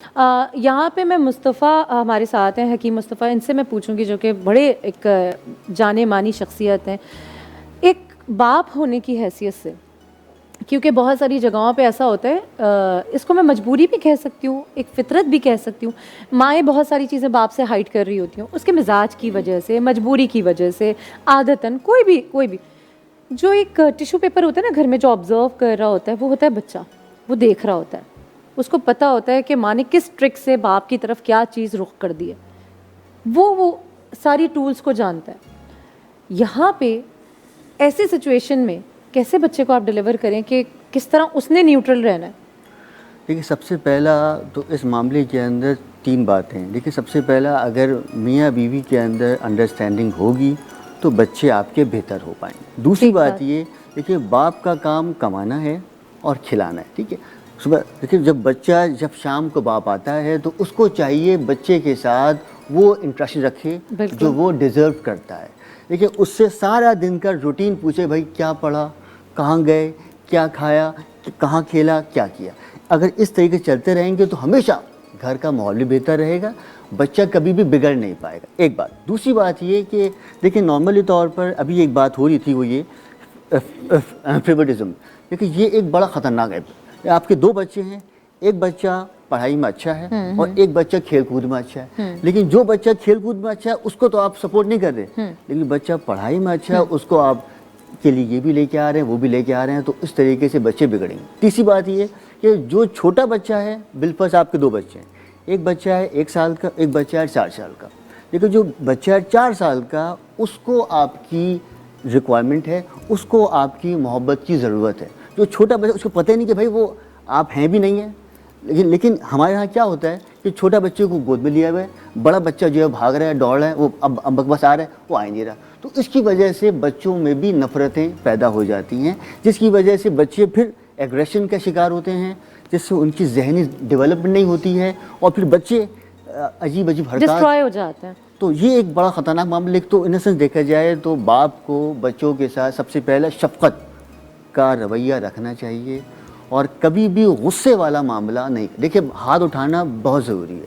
यहाँ पे मैं मुस्तफ़ा हमारे साथ हैं, हकीम मुस्तफ़ा, इनसे मैं पूछूंगी, जो कि बड़े एक जाने मानी शख्सियत हैं, एक बाप होने की हैसियत से, क्योंकि बहुत सारी जगहों पे ऐसा होता है, इसको मैं मजबूरी भी कह सकती हूँ, एक फितरत भी कह सकती हूँ। माएँ बहुत सारी चीज़ें बाप से हाइड कर रही होती हूँ, उसके मिजाज की वजह से, मजबूरी की वजह से, आदतन कोई भी जो एक टिश्यू पेपर होता है ना घर में, जो ऑब्जर्व कर रहा होता है, वो होता है बच्चा। वो देख रहा होता है, उसको पता होता है कि माँ ने किस ट्रिक से बाप की तरफ क्या चीज़ रुख कर दी है, वो सारी टूल्स को जानता है। यहाँ पे ऐसी सिचुएशन में कैसे बच्चे को आप डिलीवर करें कि किस तरह उसने न्यूट्रल रहना है? देखिए, सबसे पहला तो इस मामले के अंदर 3 बातें हैं। देखिए, सबसे पहला, अगर मियाँ बीवी के अंदर अंडरस्टैंडिंग होगी तो बच्चे आपके बेहतर हो पाएंगे। दूसरी बात ये, देखिए, बाप का काम कमाना है और खिलाना है, ठीक है। सुबह देखिए, जब शाम को बाप आता है तो उसको चाहिए बच्चे के साथ वो इंटरेक्शन रखे जो वो डिज़र्व करता है। देखिए, उससे सारा दिन का रूटीन पूछे, भाई क्या पढ़ा, कहाँ गए, क्या खाया, कहाँ खेला, क्या किया। अगर इस तरीके से चलते रहेंगे तो हमेशा घर का माहौल भी बेहतर रहेगा, बच्चा कभी भी बिगड़ नहीं पाएगा। एक बात। दूसरी बात ये कि देखिए, नॉर्मली तौर पर अभी एक बात हो रही थी, वो ये फेवरेटिज्म। देखिए, ये एक बड़ा ख़तरनाक है। आपके 2 बच्चे हैं, एक बच्चा पढ़ाई में अच्छा है और एक बच्चा खेल कूद में अच्छा है। लेकिन जो बच्चा खेल कूद में अच्छा है उसको तो आप सपोर्ट नहीं कर रहे, लेकिन बच्चा पढ़ाई में अच्छा है उसको आप के लिए ये भी लेके आ रहे हैं, वो भी लेके आ रहे हैं, तो इस तरीके से बच्चे बिगड़ेंगे। तीसरी बात ये कि जो छोटा बच्चा है, बिलफर्ज आपके 2 बच्चे हैं, एक बच्चा है 1 साल का, एक बच्चा है 4 साल का। लेकिन जो बच्चा है 4 साल का, उसको आपकी रिक्वायरमेंट है, उसको आपकी मोहब्बत की ज़रूरत है। जो छोटा बच्चा, उसको पता ही नहीं कि भाई वो आप हैं भी नहीं है। लेकिन हमारे यहाँ क्या होता है कि छोटा बच्चे को गोद में लिया हुआ है, बड़ा बच्चा जो है भाग रहा है, दौड़ रहा है, वो अब बकबस आ रहा है, वो आ ही नहीं रहा। तो इसकी वजह से बच्चों में भी नफ़रतें पैदा हो जाती हैं, जिसकी वजह से बच्चे फिर एग्रेशन का शिकार होते हैं, जिससे उनकी ज़हनी डेवलपमेंट नहीं होती है और फिर बच्चे अजीब हरकत डिस्ट्रॉय हो जाते हैं। तो ये एक बड़ा ख़तरनाक मामला। तो इन सेंस देखा जाए तो बाप को बच्चों के साथ सबसे पहले शफ़क़त का रवैया रखना चाहिए और कभी भी गुस्से वाला मामला नहीं। देखिए, हाथ उठाना बहुत ज़रूरी है।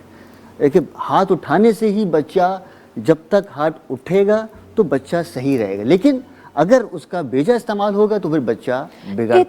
देखिए, हाथ उठाने से ही बच्चा, जब तक हाथ उठेगा तो बच्चा सही रहेगा, लेकिन अगर उसका बेजा इस्तेमाल होगा तो फिर बच्चा बिगड़ता है।